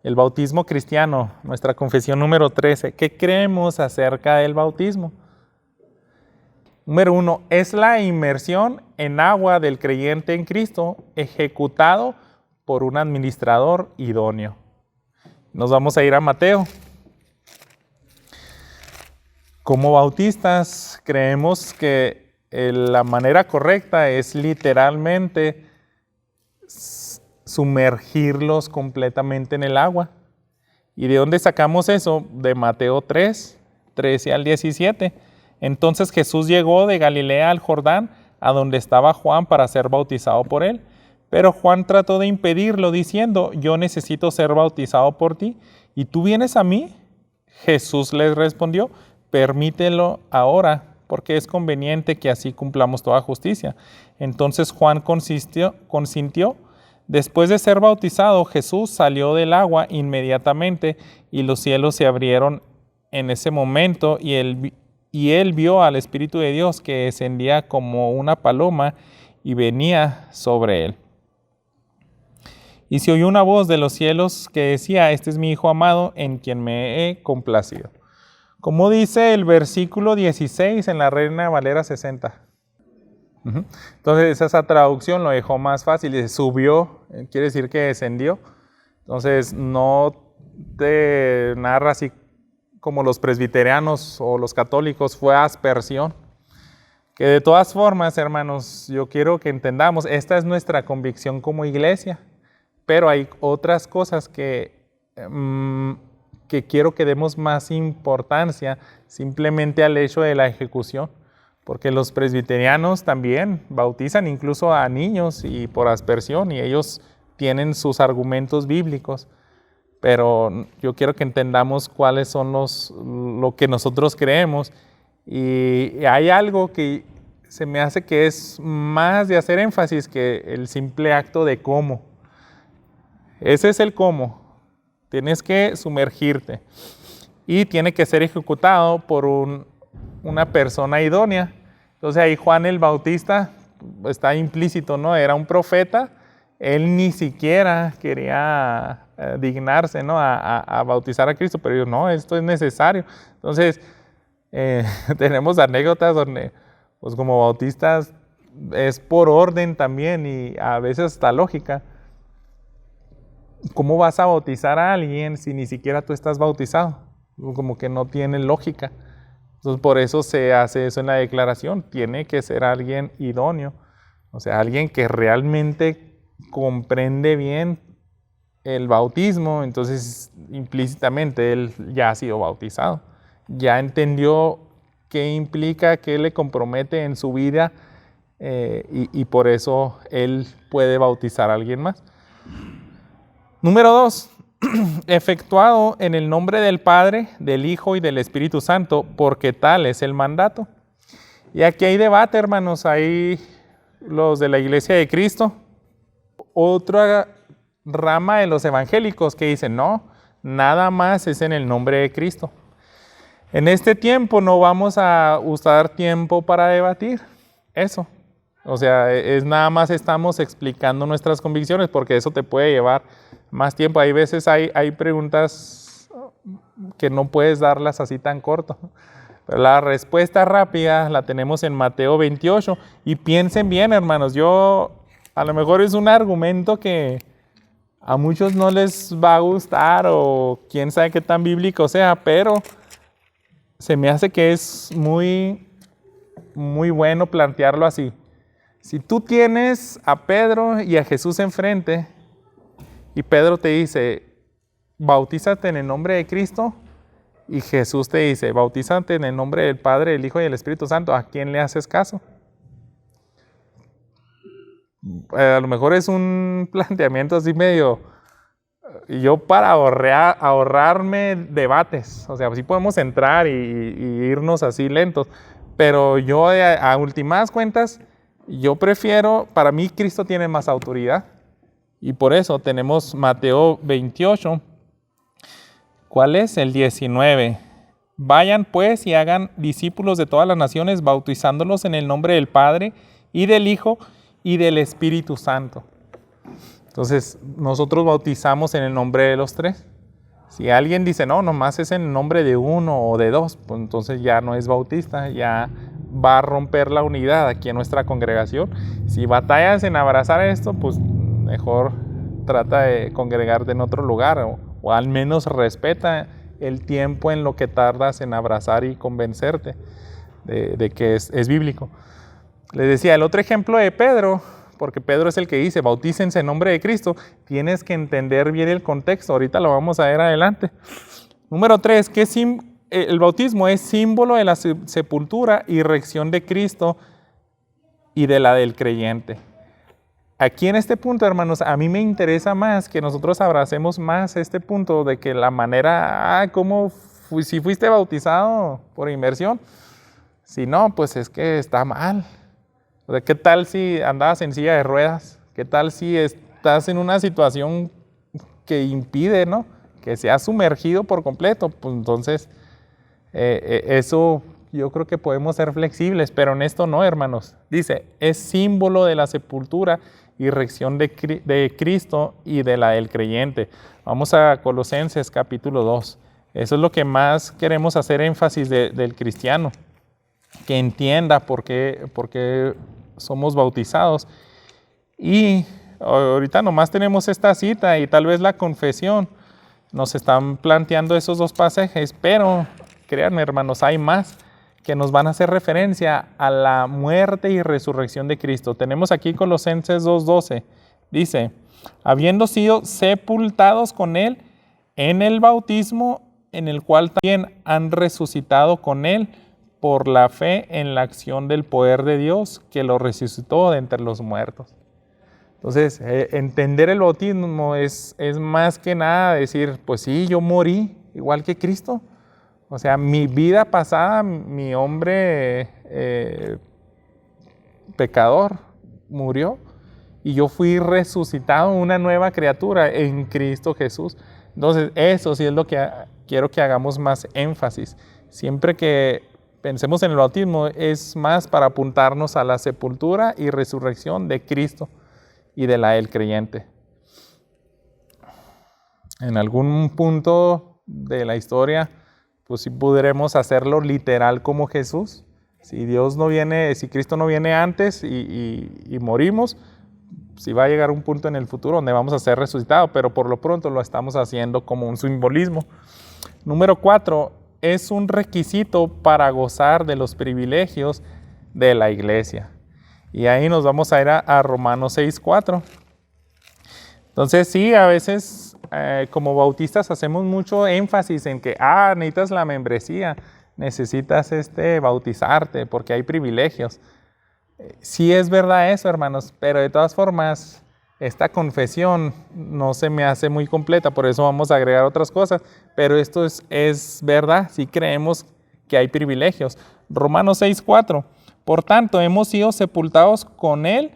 el bautismo cristiano, nuestra confesión número 13. ¿Qué creemos acerca del bautismo? Número 1, es la inmersión en agua del creyente en Cristo ejecutado por un administrador idóneo. Nos vamos a ir a Mateo. Como bautistas creemos que la manera correcta es literalmente sumergirlos completamente en el agua. ¿Y de dónde sacamos eso? De Mateo 3, 13 al 17. Entonces Jesús llegó de Galilea al Jordán, a donde estaba Juan para ser bautizado por él. Pero Juan trató de impedirlo, diciendo: yo necesito ser bautizado por ti, ¿y tú vienes a mí? Jesús les respondió: permítelo ahora, porque es conveniente que así cumplamos toda justicia. Entonces Juan consintió. Después de ser bautizado, Jesús salió del agua inmediatamente, y los cielos se abrieron en ese momento, y él vio al Espíritu de Dios que descendía como una paloma y venía sobre él. Y se oyó una voz de los cielos que decía: este es mi Hijo amado, en quien me he complacido. Como dice el versículo 16 en la Reina Valera 60. Entonces esa traducción lo dejó más fácil. Dice, subió, quiere decir que descendió. Entonces no te narra así como los presbiterianos o los católicos, fue aspersión. Que de todas formas, hermanos, yo quiero que entendamos, esta es nuestra convicción como iglesia, pero hay otras cosas que quiero que demos más importancia simplemente al hecho de la ejecución, porque los presbiterianos también bautizan incluso a niños y por aspersión, y ellos tienen sus argumentos bíblicos, pero yo quiero que entendamos cuáles son lo que nosotros creemos. Y hay algo que se me hace que es más de hacer énfasis que el simple acto de cómo. Ese es el cómo. Tienes que sumergirte y tiene que ser ejecutado por una persona idónea. Entonces ahí Juan el Bautista está implícito, ¿no? Era un profeta, él ni siquiera quería dignarse, ¿no? a bautizar a Cristo, pero yo, no, esto es necesario. Entonces tenemos anécdotas donde pues como bautistas es por orden también y a veces hasta lógica. ¿Cómo vas a bautizar a alguien si ni siquiera tú estás bautizado? Como que no tiene lógica. Entonces por eso se hace eso en la declaración. Tiene que ser alguien idóneo, o sea, alguien que realmente comprende bien el bautismo. Entonces implícitamente él ya ha sido bautizado, ya entendió qué implica, qué le compromete en su vida, y por eso él puede bautizar a alguien más. Número 2, efectuado en el nombre del Padre, del Hijo y del Espíritu Santo, porque tal es el mandato. Y aquí hay debate, hermanos, hay los de la Iglesia de Cristo, otra rama de los evangélicos que dicen, no, nada más es en el nombre de Cristo. En este tiempo no vamos a usar tiempo para debatir eso. O sea, es nada más estamos explicando nuestras convicciones, porque eso te puede llevar más tiempo. Hay veces hay preguntas que no puedes darlas así tan corto. Pero la respuesta rápida la tenemos en Mateo 28. Y piensen bien, hermanos, a lo mejor es un argumento que a muchos no les va a gustar o quién sabe qué tan bíblico sea, pero se me hace que es muy, muy bueno plantearlo así. Si tú tienes a Pedro y a Jesús enfrente y Pedro te dice, bautízate en el nombre de Cristo, y Jesús te dice, bautízate en el nombre del Padre, del Hijo y del Espíritu Santo, ¿a quién le haces caso? A lo mejor es un planteamiento así medio, yo para ahorrarme debates, o sea, sí podemos entrar y irnos así lentos, pero yo a últimas cuentas, yo prefiero, para mí Cristo tiene más autoridad, y por eso tenemos Mateo 28. ¿Cuál es? El 19. Vayan pues y hagan discípulos de todas las naciones, bautizándolos en el nombre del Padre y del Hijo y del Espíritu Santo. Entonces, nosotros bautizamos en el nombre de los tres. Si alguien dice, no, nomás es en el nombre de uno o de dos, pues entonces ya no es bautista, ya va a romper la unidad aquí en nuestra congregación. Si batallas en abrazar esto, pues mejor trata de congregarte en otro lugar o al menos respeta el tiempo en lo que tardas en abrazar y convencerte de que es bíblico. Les decía, el otro ejemplo de Pedro, porque Pedro es el que dice, bautícense en nombre de Cristo, tienes que entender bien el contexto, ahorita lo vamos a ver adelante. Número 3, el bautismo es símbolo de la sepultura y resurrección de Cristo y de la del creyente. Aquí en este punto, hermanos, a mí me interesa más que nosotros abracemos más este punto de que la manera, si fuiste bautizado por inmersión, si no, pues es que está mal. O sea, ¿qué tal si andabas en silla de ruedas? ¿Qué tal si estás en una situación que impide, ¿no?, que seas sumergido por completo? Pues entonces, eso yo creo que podemos ser flexibles, pero en esto no, hermanos. Dice, es símbolo de la sepultura y resurrección de Cristo y de la del creyente. Vamos a Colosenses capítulo 2. Eso es lo que más queremos hacer énfasis del cristiano, que entienda por qué somos bautizados. Y ahorita nomás tenemos esta cita y tal vez la confesión. Nos están planteando esos dos pasajes, pero créanme, hermanos, hay más que nos van a hacer referencia a la muerte y resurrección de Cristo. Tenemos aquí Colosenses 2:12. Dice, habiendo sido sepultados con Él en el bautismo, en el cual también han resucitado con Él por la fe en la acción del poder de Dios que lo resucitó de entre los muertos. Entonces, entender el bautismo es más que nada decir, pues sí, yo morí igual que Cristo. O sea, mi vida pasada, mi hombre pecador murió y yo fui resucitado, una nueva criatura en Cristo Jesús. Entonces, eso sí es lo que quiero que hagamos más énfasis. Siempre que pensemos en el bautismo, es más para apuntarnos a la sepultura y resurrección de Cristo y de la del creyente. En algún punto de la historia, pues sí podremos hacerlo literal como Jesús. Si Cristo no viene antes y morimos, sí va a llegar un punto en el futuro donde vamos a ser resucitados, pero por lo pronto lo estamos haciendo como un simbolismo. Número 4, es un requisito para gozar de los privilegios de la iglesia. Y ahí nos vamos a ir a Romanos 6:4. Entonces sí, a veces como bautistas hacemos mucho énfasis en que necesitas la membresía, necesitas bautizarte porque hay privilegios. Sí es verdad eso, hermanos, pero de todas formas esta confesión no se me hace muy completa, por eso vamos a agregar otras cosas, pero esto es verdad, sí creemos que hay privilegios. Romanos 6:4, por tanto hemos sido sepultados con Él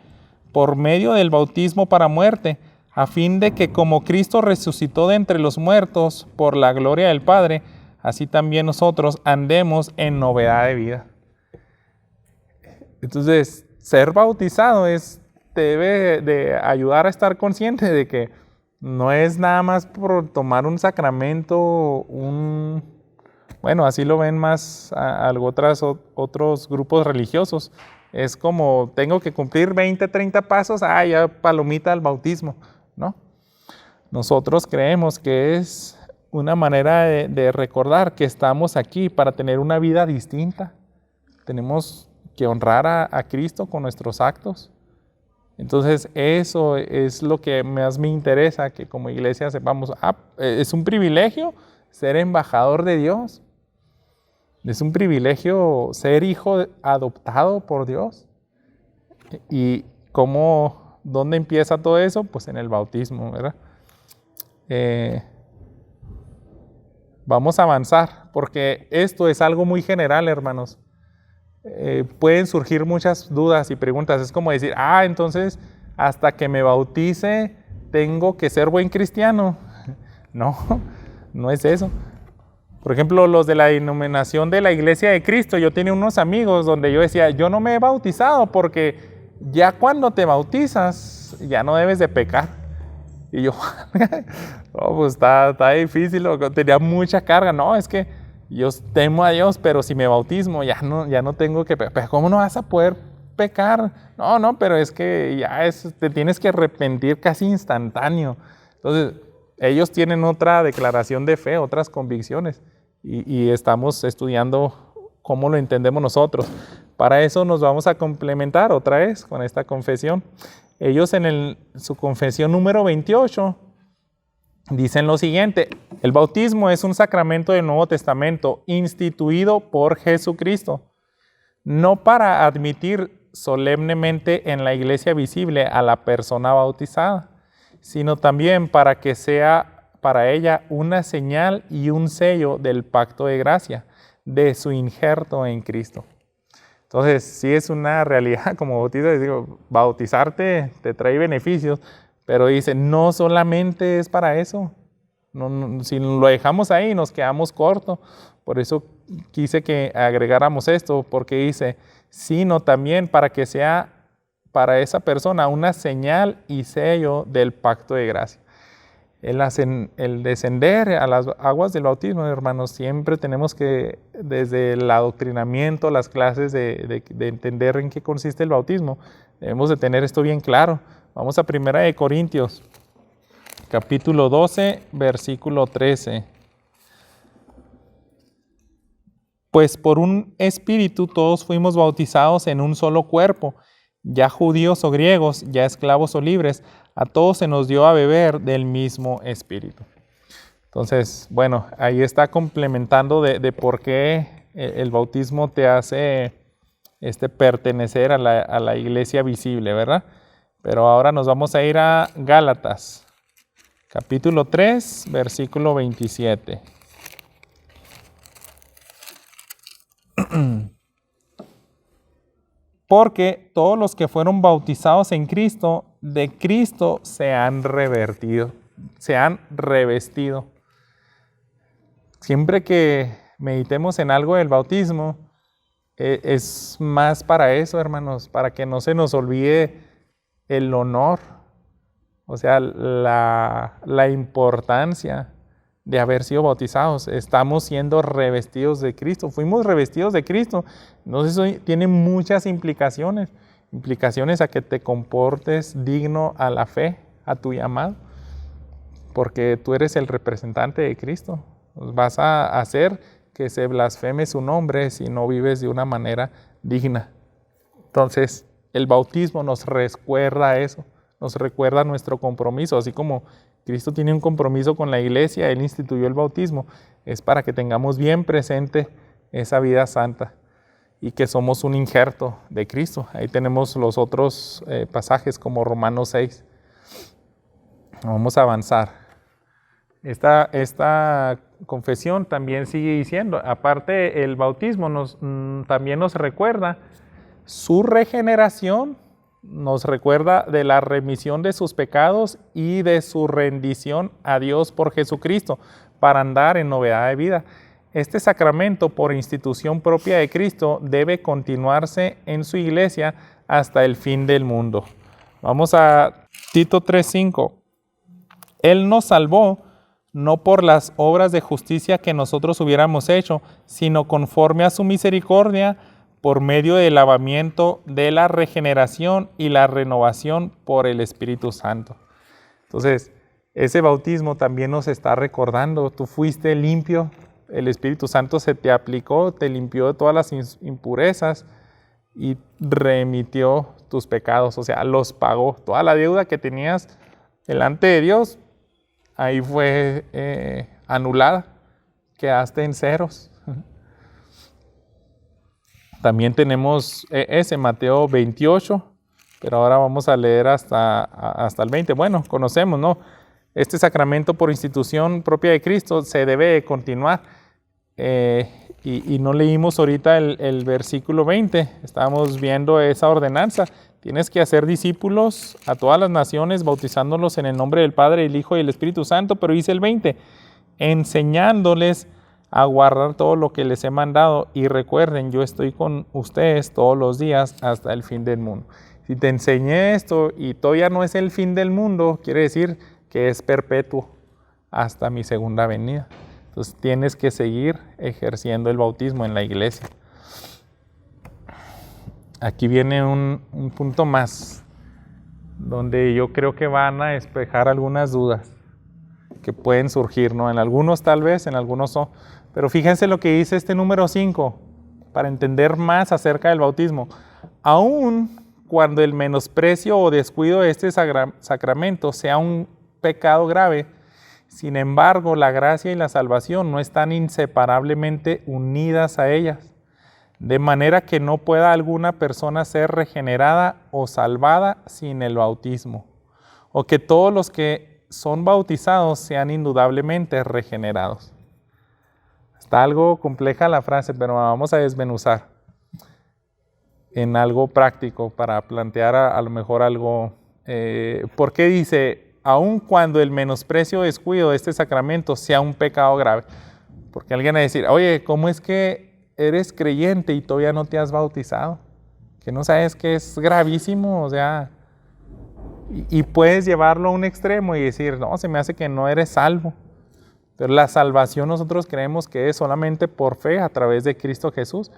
por medio del bautismo para muerte, a fin de que como Cristo resucitó de entre los muertos por la gloria del Padre, así también nosotros andemos en novedad de vida. Entonces, ser bautizado te debe de ayudar a estar consciente de que no es nada más por tomar un sacramento, bueno, así lo ven más otros grupos religiosos. Es como, tengo que cumplir 20, 30 pasos, ya palomita al bautismo, ¿no? Nosotros creemos que es una manera de recordar que estamos aquí para tener una vida distinta. Tenemos que honrar a Cristo con nuestros actos. Entonces eso es lo que más me interesa, que como iglesia sepamos, es un privilegio ser embajador de Dios. Es un privilegio ser hijo adoptado por Dios. ¿Y dónde empieza todo eso? Pues en el bautismo, ¿verdad? Vamos a avanzar, porque esto es algo muy general, hermanos. Pueden surgir muchas dudas y preguntas. Es como decir, entonces hasta que me bautice tengo que ser buen cristiano. No, no es eso. Por ejemplo, los de la denominación de la Iglesia de Cristo, yo tenía unos amigos donde yo decía, yo no me he bautizado porque ya cuando te bautizas ya no debes de pecar. Y yo, no, pues está difícil, tenía mucha carga. No, es que yo temo a Dios, pero si me bautismo ya no tengo que pecar. ¿Cómo no vas a poder pecar? No, pero es que te tienes que arrepentir casi instantáneo. Entonces, ellos tienen otra declaración de fe, otras convicciones, y estamos estudiando cómo lo entendemos nosotros. Para eso nos vamos a complementar otra vez con esta confesión. Ellos en su confesión número 28 dicen lo siguiente: el bautismo es un sacramento del Nuevo Testamento instituido por Jesucristo, no para admitir solemnemente en la iglesia visible a la persona bautizada, sino también para que sea para ella una señal y un sello del pacto de gracia, de su injerto en Cristo. Entonces, sí es una realidad, como bautista, digo, bautizarte te trae beneficios, pero dice, no solamente es para eso. No, si lo dejamos ahí, nos quedamos cortos. Por eso quise que agregáramos esto, porque dice, sino también para que sea para esa persona una señal y sello del pacto de gracia. El descender a las aguas del bautismo, hermanos, siempre tenemos que, desde el adoctrinamiento, las clases de entender en qué consiste el bautismo, debemos de tener esto bien claro. Vamos a 1 Corintios, capítulo 12, versículo 13. Pues por un espíritu todos fuimos bautizados en un solo cuerpo, ya judíos o griegos, ya esclavos o libres, a todos se nos dio a beber del mismo espíritu. Entonces, bueno, ahí está complementando de por qué el bautismo te hace pertenecer a la iglesia visible, ¿verdad? Pero ahora nos vamos a ir a Gálatas, capítulo 3, versículo 27. Porque todos los que fueron bautizados en Cristo, de Cristo se han revestido. Siempre que meditemos en algo del bautismo, es más para eso, hermanos, para que no se nos olvide el honor, o sea, la importancia de haber sido bautizados. Estamos siendo revestidos de Cristo, fuimos revestidos de Cristo. Entonces eso tiene muchas implicaciones a que te comportes digno a la fe, a tu llamado, porque tú eres el representante de Cristo. Vas a hacer que se blasfeme su nombre si no vives de una manera digna. Entonces el bautismo nos recuerda eso, nos recuerda nuestro compromiso, así como Cristo tiene un compromiso con la iglesia, Él instituyó el bautismo, es para que tengamos bien presente esa vida santa y que somos un injerto de Cristo. Ahí tenemos los otros pasajes como Romanos 6. Vamos a avanzar. Esta confesión también sigue diciendo, aparte el bautismo también nos recuerda su regeneración, nos recuerda de la remisión de sus pecados y de su rendición a Dios por Jesucristo para andar en novedad de vida. Este sacramento, por institución propia de Cristo, debe continuarse en su iglesia hasta el fin del mundo. Vamos a Tito 3:5. Él nos salvó no por las obras de justicia que nosotros hubiéramos hecho, sino conforme a su misericordia, por medio del lavamiento de la regeneración y la renovación por el Espíritu Santo. Entonces, ese bautismo también nos está recordando, tú fuiste limpio, el Espíritu Santo se te aplicó, te limpió de todas las impurezas y remitió tus pecados, o sea, los pagó. Toda la deuda que tenías delante de Dios, ahí fue anulada, quedaste en ceros. También tenemos ese Mateo 28, pero ahora vamos a leer hasta el 20. Bueno, conocemos, ¿no? Este sacramento por institución propia de Cristo se debe continuar. Y no leímos ahorita el versículo 20. Estábamos viendo esa ordenanza. Tienes que hacer discípulos a todas las naciones, bautizándolos en el nombre del Padre, el Hijo y el Espíritu Santo. Pero dice el 20, enseñándoles a guardar todo lo que les he mandado, y recuerden, yo estoy con ustedes todos los días hasta el fin del mundo. Si te enseñé esto y todavía no es el fin del mundo, quiere decir que es perpetuo hasta mi segunda venida. Entonces tienes que seguir ejerciendo el bautismo en la iglesia. Aquí viene un punto más, donde yo creo que van a despejar algunas dudas que pueden surgir, ¿no? En algunos tal vez, en algunos no. Pero fíjense lo que dice este número 5, para entender más acerca del bautismo. Aún cuando el menosprecio o descuido de este sacramento sea un pecado grave, sin embargo, la gracia y la salvación no están inseparablemente unidas a ellas, de manera que no pueda alguna persona ser regenerada o salvada sin el bautismo, o que todos los que son bautizados sean indudablemente regenerados. Está algo compleja la frase, pero vamos a desmenuzar en algo práctico para plantear a lo mejor algo. ¿Por qué dice, aun cuando el menosprecio o descuido de este sacramento sea un pecado grave? Porque alguien va a decir, oye, ¿cómo es que eres creyente y todavía no te has bautizado? Que no sabes que es gravísimo, o sea, y puedes llevarlo a un extremo y decir, no, se me hace que no eres salvo. Pero la salvación nosotros creemos que es solamente por fe a través de Cristo Jesús.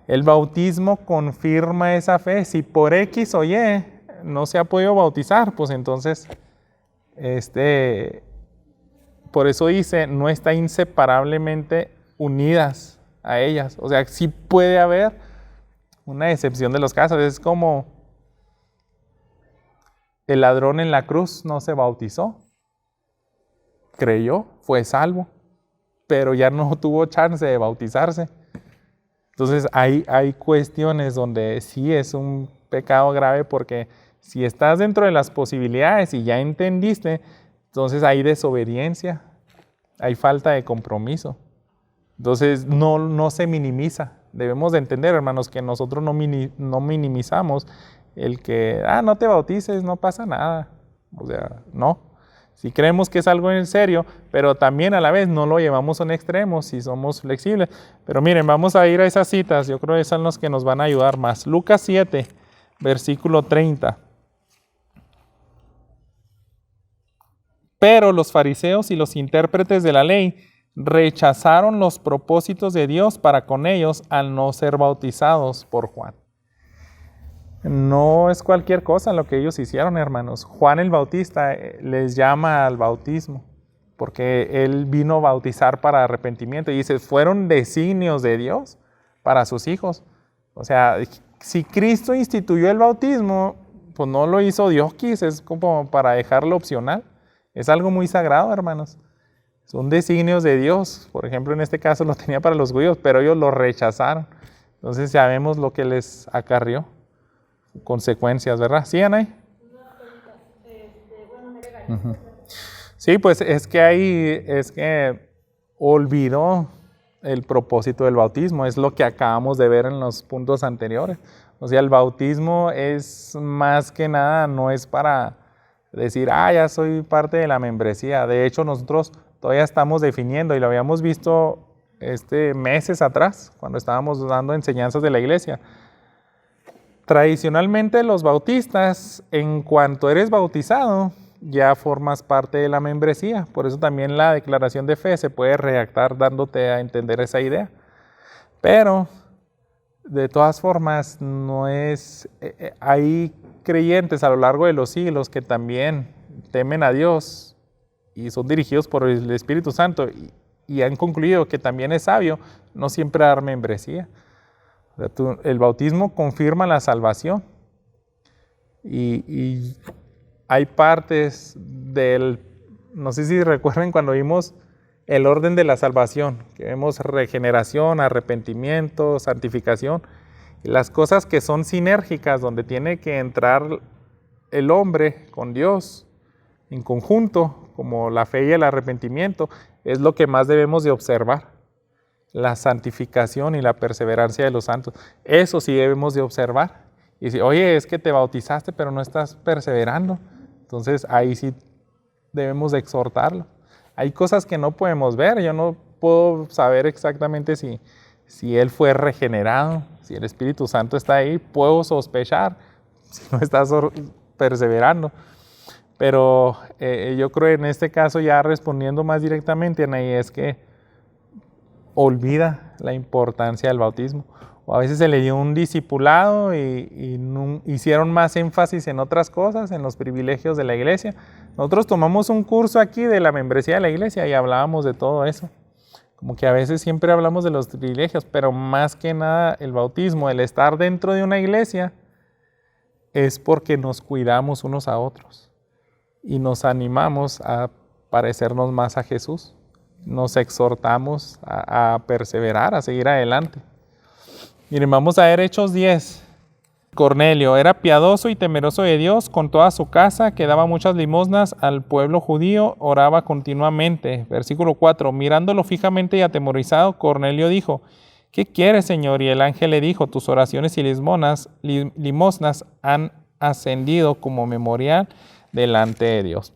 El bautismo confirma esa fe. Si por X o Y no se ha podido bautizar, pues entonces, por eso dice, no está inseparablemente unidas a ellas. O sea, sí puede haber una excepción de los casos. Es como el ladrón en la cruz no se bautizó. Creyó, fue salvo, pero ya no tuvo chance de bautizarse. Entonces hay cuestiones donde sí es un pecado grave, porque si estás dentro de las posibilidades y ya entendiste, entonces hay desobediencia, hay falta de compromiso. Entonces no se minimiza. Debemos de entender, hermanos, que nosotros no minimizamos el que, no te bautices, no pasa nada. O sea, no. Si creemos que es algo en serio, pero también a la vez no lo llevamos a un extremo si somos flexibles. Pero miren, vamos a ir a esas citas, yo creo que esas son las que nos van a ayudar más. Lucas 7, versículo 30. Pero los fariseos y los intérpretes de la ley rechazaron los propósitos de Dios para con ellos al no ser bautizados por Juan. No es cualquier cosa lo que ellos hicieron, hermanos. Juan el Bautista les llama al bautismo, porque él vino a bautizar para arrepentimiento. Y dice, fueron designios de Dios para sus hijos. O sea, si Cristo instituyó el bautismo, pues no lo hizo Dios, es como para dejarlo opcional. Es algo muy sagrado, hermanos. Son designios de Dios. Por ejemplo, en este caso lo tenía para los judíos, pero ellos lo rechazaron. Entonces ya vemos lo que les acarrió. Consecuencias, ¿verdad? ¿Sí, Anay? Sí, pues es que olvidó el propósito del bautismo, es lo que acabamos de ver en los puntos anteriores. O sea, el bautismo es más que nada, no es para decir, ya soy parte de la membresía. De hecho, nosotros todavía estamos definiendo, y lo habíamos visto meses atrás, cuando estábamos dando enseñanzas de la iglesia. Tradicionalmente los bautistas, en cuanto eres bautizado, ya formas parte de la membresía. Por eso también la declaración de fe se puede redactar dándote a entender esa idea. Pero, de todas formas, no es. Hay creyentes a lo largo de los siglos que también temen a Dios y son dirigidos por el Espíritu Santo y han concluido que también es sabio no siempre dar membresía. El bautismo confirma la salvación y hay partes no sé si recuerden cuando vimos el orden de la salvación, que vemos regeneración, arrepentimiento, santificación, y las cosas que son sinérgicas, donde tiene que entrar el hombre con Dios en conjunto, como la fe y el arrepentimiento, es lo que más debemos de observar. La santificación y la perseverancia de los santos. Eso sí debemos de observar. Y si, oye, es que te bautizaste, pero no estás perseverando, entonces ahí sí debemos de exhortarlo. Hay cosas que no podemos ver. Yo no puedo saber exactamente si él fue regenerado, si el Espíritu Santo está ahí. Puedo sospechar si no estás perseverando. Pero yo creo en este caso, ya respondiendo más directamente, Anaí, es que olvida la importancia del bautismo. O a veces se le dio un discipulado y hicieron más énfasis en otras cosas, en los privilegios de la iglesia. Nosotros tomamos un curso aquí de la membresía de la iglesia y hablábamos de todo eso. Como que a veces siempre hablamos de los privilegios, pero más que nada el bautismo, el estar dentro de una iglesia, es porque nos cuidamos unos a otros y nos animamos a parecernos más a Jesús. Nos exhortamos a perseverar, a seguir adelante. Miren, vamos a ver Hechos 10. Cornelio era piadoso y temeroso de Dios con toda su casa, que daba muchas limosnas al pueblo judío, oraba continuamente. Versículo 4, mirándolo fijamente y atemorizado, Cornelio dijo, ¿qué quieres, Señor? Y el ángel le dijo, tus oraciones y limosnas han ascendido como memorial delante de Dios.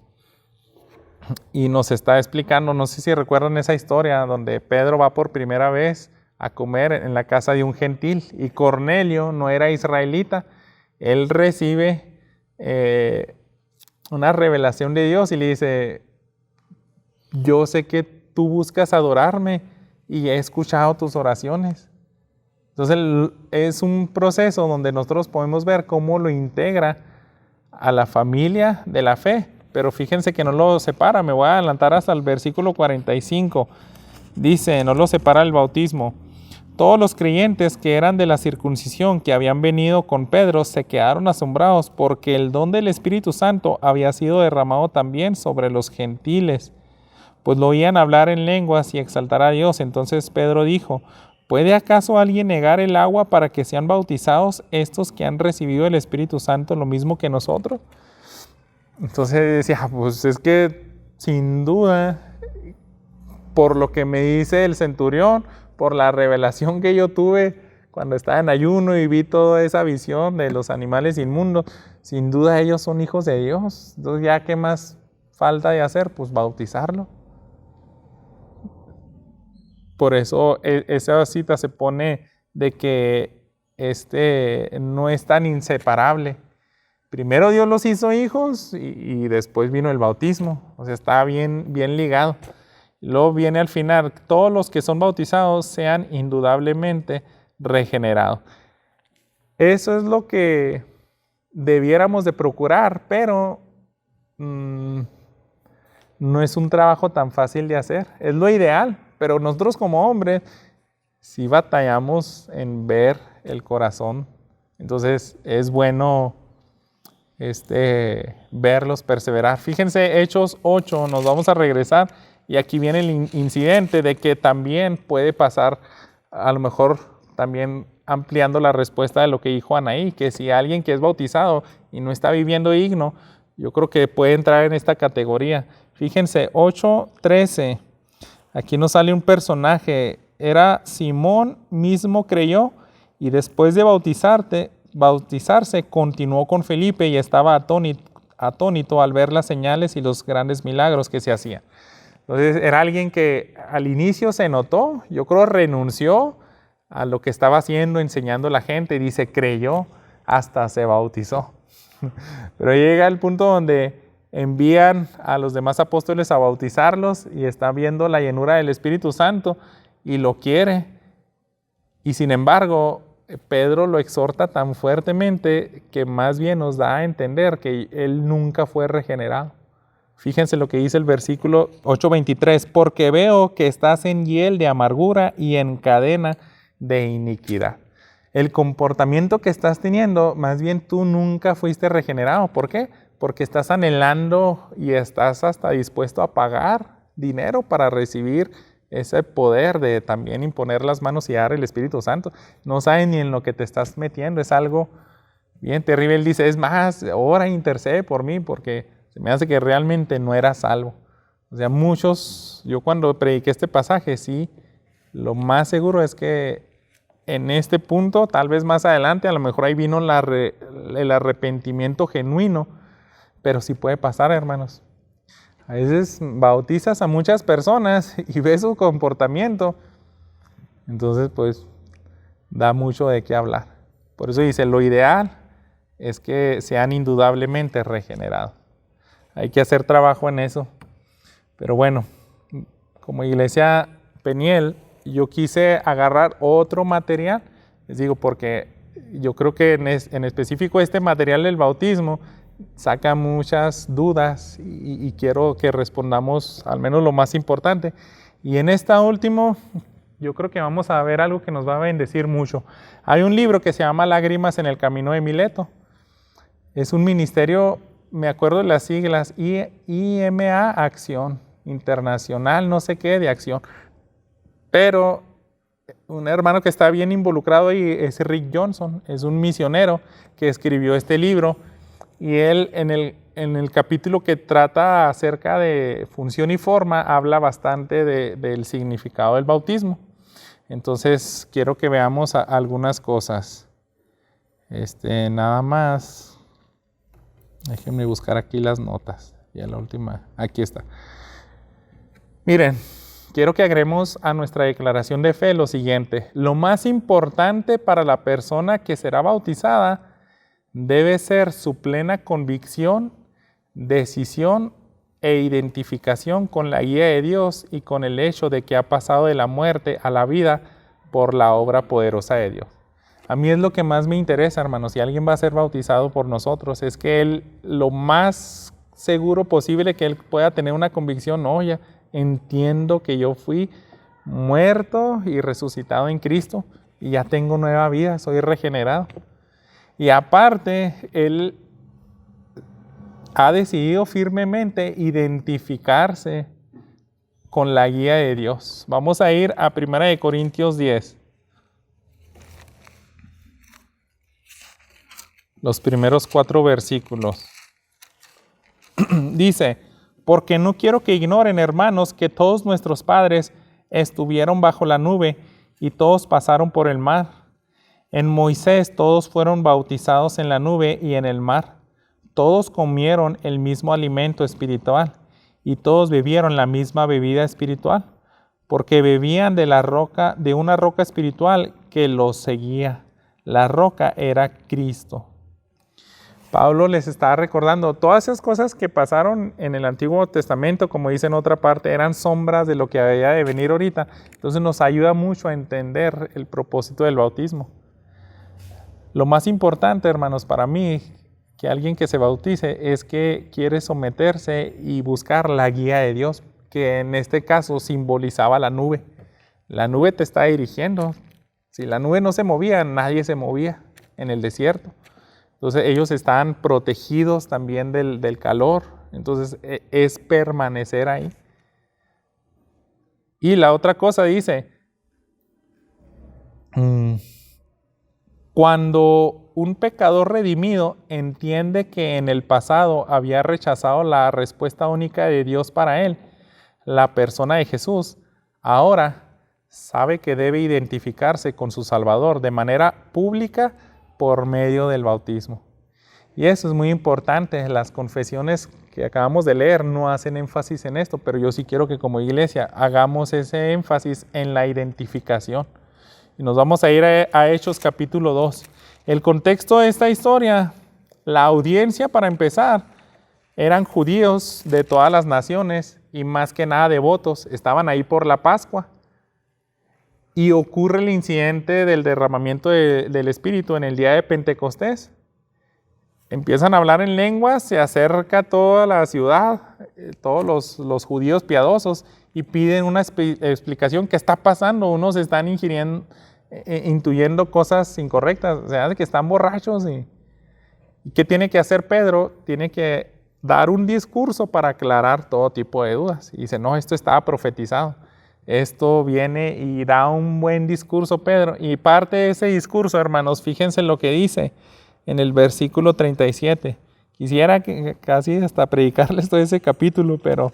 Y nos está explicando, no sé si recuerdan esa historia, donde Pedro va por primera vez a comer en la casa de un gentil, y Cornelio no era israelita. Él recibe una revelación de Dios y le dice, yo sé que tú buscas adorarme y he escuchado tus oraciones. Entonces es un proceso donde nosotros podemos ver cómo lo integra a la familia de la fe, pero fíjense que no lo separa. Me voy a adelantar hasta el versículo 45. Dice, no lo separa el bautismo. Todos los creyentes que eran de la circuncisión, que habían venido con Pedro, se quedaron asombrados porque el don del Espíritu Santo había sido derramado también sobre los gentiles, pues lo oían hablar en lenguas y exaltar a Dios. Entonces Pedro dijo, ¿puede acaso alguien negar el agua para que sean bautizados estos que han recibido el Espíritu Santo lo mismo que nosotros? Entonces decía, pues es que sin duda, por lo que me dice el centurión, por la revelación que yo tuve cuando estaba en ayuno y vi toda esa visión de los animales inmundos, sin duda ellos son hijos de Dios. Entonces, ¿ya qué más falta de hacer? Pues bautizarlo. Por eso esa cita se pone de que no es tan inseparable. Primero Dios los hizo hijos y después vino el bautismo. O sea, está bien ligado. Luego viene al final, todos los que son bautizados sean indudablemente regenerados. Eso es lo que debiéramos de procurar, pero no es un trabajo tan fácil de hacer. Es lo ideal, pero nosotros como hombres sí batallamos en ver el corazón. Entonces es bueno verlos perseverar. Fíjense, Hechos 8, nos vamos a regresar. Y aquí viene el incidente de que también puede pasar, a lo mejor también ampliando la respuesta de lo que dijo Anaí, que si alguien que es bautizado y no está viviendo digno, yo creo que puede entrar en esta categoría. Fíjense, 8:13, aquí nos sale un personaje, era Simón mismo creyó y después de bautizarse continuó con Felipe y estaba atónito al ver las señales y los grandes milagros que se hacían. Entonces era alguien que al inicio se notó, yo creo renunció a lo que estaba haciendo, enseñando a la gente, y dice, creyó, hasta se bautizó. Pero llega el punto donde envían a los demás apóstoles a bautizarlos y está viendo la llenura del Espíritu Santo y lo quiere. Y sin embargo, Pedro lo exhorta tan fuertemente que más bien nos da a entender que él nunca fue regenerado. Fíjense lo que dice el versículo 8:23, porque veo que estás en hiel de amargura y en cadena de iniquidad. El comportamiento que estás teniendo, más bien tú nunca fuiste regenerado. ¿Por qué? Porque estás anhelando y estás hasta dispuesto a pagar dinero para recibir ese poder de también imponer las manos y dar el Espíritu Santo. No sabes ni en lo que te estás metiendo, es algo bien terrible. Él dice, es más, ora e intercede por mí porque se me hace que realmente no era salvo. O sea, muchos, yo cuando prediqué este pasaje, sí, lo más seguro es que en este punto, tal vez más adelante, a lo mejor ahí vino el arrepentimiento genuino, pero sí puede pasar, hermanos. A veces bautizas a muchas personas y ves su comportamiento, entonces pues da mucho de qué hablar. Por eso dice, lo ideal es que sean indudablemente regenerados. Hay que hacer trabajo en eso. Pero bueno, como Iglesia Peniel, yo quise agarrar otro material, les digo, porque yo creo que en específico este material del bautismo saca muchas dudas y quiero que respondamos al menos lo más importante. Y en esta última, yo creo que vamos a ver algo que nos va a bendecir mucho. Hay un libro que se llama Lágrimas en el Camino de Mileto. Es un ministerio, me acuerdo de las siglas, IMA Acción Internacional, no sé qué, de acción. Pero un hermano que está bien involucrado ahí es Rick Johnson, es un misionero que escribió este libro. Y él en el capítulo que trata acerca de función y forma habla bastante del significado del bautismo. Entonces quiero que veamos algunas cosas. Nada más, déjenme buscar aquí las notas. Ya la última, aquí está. Miren, quiero que agreguemos a nuestra declaración de fe lo siguiente. Lo más importante para la persona que será bautizada debe ser su plena convicción, decisión e identificación con la guía de Dios y con el hecho de que ha pasado de la muerte a la vida por la obra poderosa de Dios. A mí es lo que más me interesa, hermanos, si alguien va a ser bautizado por nosotros, es que él, lo más seguro posible que él pueda tener una convicción, oye, entiendo que yo fui muerto y resucitado en Cristo y ya tengo nueva vida, soy regenerado. Y aparte, él ha decidido firmemente identificarse con la guía de Dios. Vamos a ir a 1 Corintios 10. Los primeros 4 versículos. Dice, porque no quiero que ignoren, hermanos, que todos nuestros padres estuvieron bajo la nube y todos pasaron por el mar. En Moisés todos fueron bautizados en la nube y en el mar. Todos comieron el mismo alimento espiritual y todos bebieron la misma bebida espiritual, porque bebían de una roca espiritual que los seguía. La roca era Cristo. Pablo les estaba recordando todas esas cosas que pasaron en el Antiguo Testamento, como dice en otra parte, eran sombras de lo que había de venir ahorita. Entonces nos ayuda mucho a entender el propósito del bautismo. Lo más importante, hermanos, para mí, que alguien que se bautice es que quiere someterse y buscar la guía de Dios, que en este caso simbolizaba la nube. La nube te está dirigiendo. Si la nube no se movía, nadie se movía en el desierto. Entonces ellos están protegidos también del calor. Entonces es permanecer ahí. Y la otra cosa dice, cuando un pecador redimido entiende que en el pasado había rechazado la respuesta única de Dios para él, la persona de Jesús, ahora sabe que debe identificarse con su Salvador de manera pública por medio del bautismo. Y eso es muy importante. Las confesiones que acabamos de leer no hacen énfasis en esto, pero yo sí quiero que como iglesia hagamos ese énfasis en la identificación. Y nos vamos a ir a Hechos capítulo 2. El contexto de esta historia, la audiencia para empezar, eran judíos de todas las naciones y más que nada devotos, estaban ahí por la Pascua. Y ocurre el incidente del derramamiento del Espíritu en el día de Pentecostés. Empiezan a hablar en lenguas, se acerca toda la ciudad, todos los judíos piadosos y piden una explicación. ¿Qué está pasando? Unos están intuyendo cosas incorrectas, o sea, que están borrachos. ¿Y qué tiene que hacer Pedro? Tiene que dar un discurso para aclarar todo tipo de dudas. Y dice, no, esto estaba profetizado. Esto viene y da un buen discurso Pedro. Y parte de ese discurso, hermanos, fíjense lo que dice en el versículo 37. Quisiera casi hasta predicarles todo ese capítulo, pero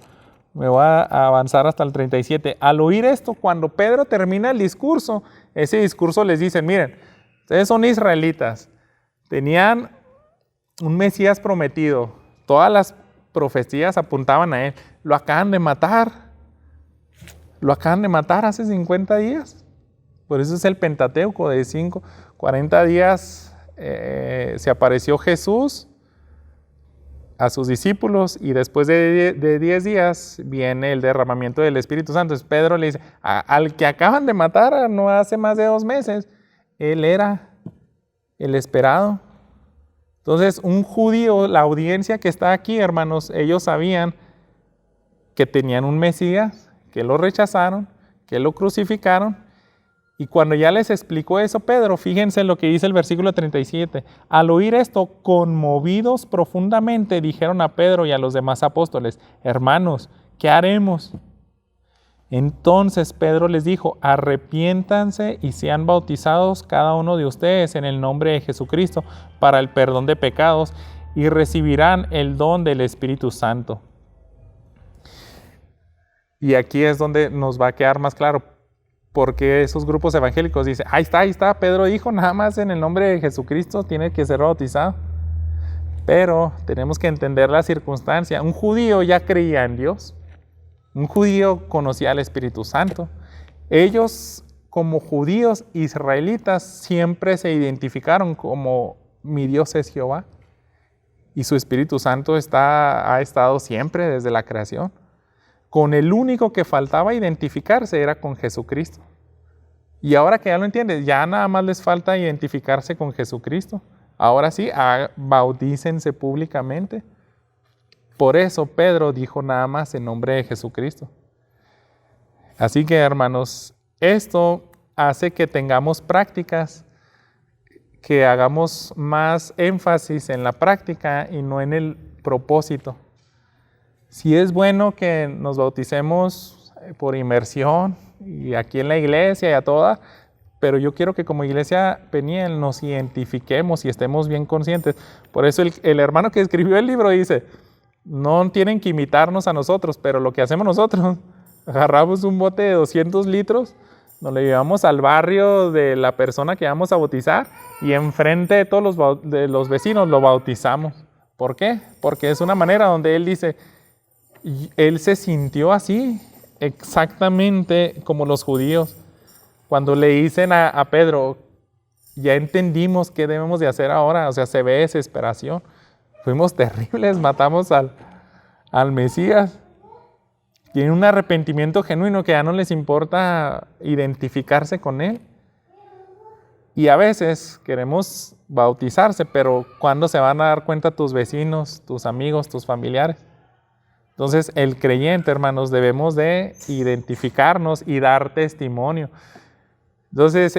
me voy a avanzar hasta el 37. Al oír esto, cuando Pedro termina el discurso, ese discurso les dice, miren, ustedes son israelitas, tenían un Mesías prometido, todas las profecías apuntaban a él, lo acaban de matar hace 50 días. Por eso es el Pentateuco de 40 días se apareció Jesús, a sus discípulos y después de 10 días viene el derramamiento del Espíritu Santo. Entonces Pedro le dice, al que acaban de matar no hace más de 2 meses, él era el esperado. Entonces un judío, la audiencia que está aquí, hermanos, ellos sabían que tenían un Mesías, que lo rechazaron, que lo crucificaron. Y cuando ya les explicó eso Pedro, fíjense lo que dice el versículo 37. Al oír esto, conmovidos profundamente, dijeron a Pedro y a los demás apóstoles, hermanos, ¿qué haremos? Entonces Pedro les dijo, arrepiéntanse y sean bautizados cada uno de ustedes en el nombre de Jesucristo para el perdón de pecados y recibirán el don del Espíritu Santo. Y aquí es donde nos va a quedar más claro porque esos grupos evangélicos dicen, ahí está, Pedro dijo, nada más en el nombre de Jesucristo tiene que ser bautizado. Pero tenemos que entender la circunstancia. Un judío ya creía en Dios. Un judío conocía al Espíritu Santo. Ellos, como judíos israelitas, siempre se identificaron como mi Dios es Jehová. Y su Espíritu Santo ha estado siempre desde la creación. Con el único que faltaba identificarse era con Jesucristo. Y ahora que ya lo entiendes, ya nada más les falta identificarse con Jesucristo. Ahora sí, bautícense públicamente. Por eso Pedro dijo nada más en nombre de Jesucristo. Así que, hermanos, esto hace que tengamos prácticas, que hagamos más énfasis en la práctica y no en el propósito. Sí es bueno que nos bauticemos por inmersión y aquí en la iglesia y a toda, pero yo quiero que como iglesia Peniel nos identifiquemos y estemos bien conscientes. Por eso el hermano que escribió el libro dice, no tienen que imitarnos a nosotros, pero lo que hacemos nosotros, agarramos un bote de 200 litros, nos lo llevamos al barrio de la persona que vamos a bautizar y enfrente de todos los vecinos lo bautizamos. ¿Por qué? Porque es una manera donde él dice, él se sintió así, exactamente como los judíos. Cuando le dicen a Pedro, ya entendimos qué debemos de hacer ahora, o sea, se ve desesperación. Fuimos terribles, matamos al Mesías. Tienen un arrepentimiento genuino que ya no les importa identificarse con él. Y a veces queremos bautizarse, pero ¿cuándo se van a dar cuenta tus vecinos, tus amigos, tus familiares? Entonces, el creyente, hermanos, debemos de identificarnos y dar testimonio. Entonces,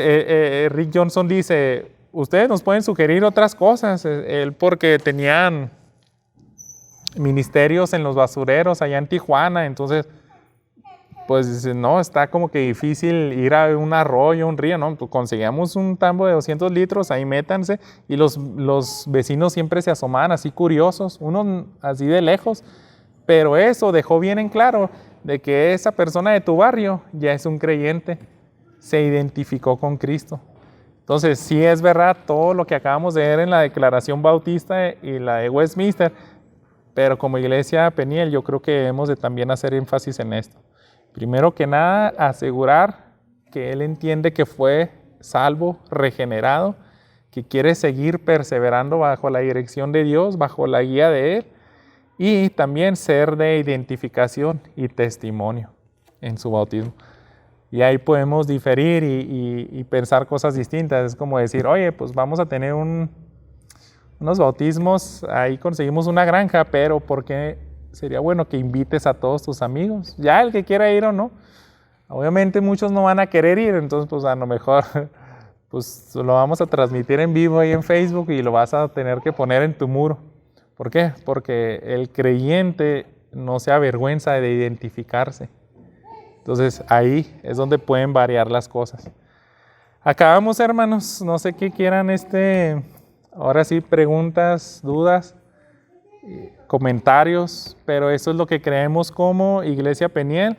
Rick Johnson dice, ustedes nos pueden sugerir otras cosas. Él porque tenían ministerios en los basureros allá en Tijuana, entonces, pues dice, no, está como que difícil ir a un arroyo, un río, ¿no? Pues conseguíamos un tambo de 200 litros, ahí métanse, y los vecinos siempre se asomaban así curiosos, unos así de lejos, pero eso dejó bien en claro de que esa persona de tu barrio ya es un creyente, se identificó con Cristo. Entonces, sí es verdad todo lo que acabamos de ver en la Declaración Bautista y la de Westminster, pero como iglesia Peniel yo creo que debemos de también hacer énfasis en esto. Primero que nada, asegurar que él entiende que fue salvo, regenerado, que quiere seguir perseverando bajo la dirección de Dios, bajo la guía de Él, y también ser de identificación y testimonio en su bautismo. Y ahí podemos diferir y pensar cosas distintas. Es como decir, oye, pues vamos a tener unos bautismos, ahí conseguimos una granja, pero ¿por qué sería bueno que invites a todos tus amigos? Ya el que quiera ir o no. Obviamente muchos no van a querer ir, entonces pues a lo mejor pues lo vamos a transmitir en vivo ahí en Facebook y lo vas a tener que poner en tu muro. ¿Por qué? Porque el creyente no se avergüenza de identificarse. Entonces ahí es donde pueden variar las cosas. Acabamos, hermanos, no sé qué quieran ahora sí, preguntas, dudas, comentarios, pero eso es lo que creemos como Iglesia Peniel.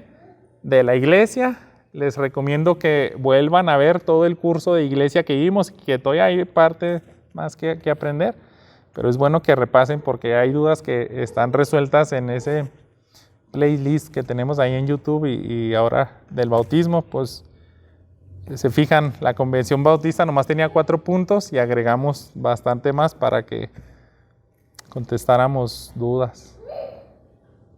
De la iglesia, les recomiendo que vuelvan a ver todo el curso de iglesia que vimos, que todavía hay parte más que aprender, pero es bueno que repasen porque hay dudas que están resueltas en ese playlist que tenemos ahí en YouTube y ahora del bautismo, pues se fijan, la Convención Bautista nomás tenía 4 puntos y agregamos bastante más para que contestáramos dudas.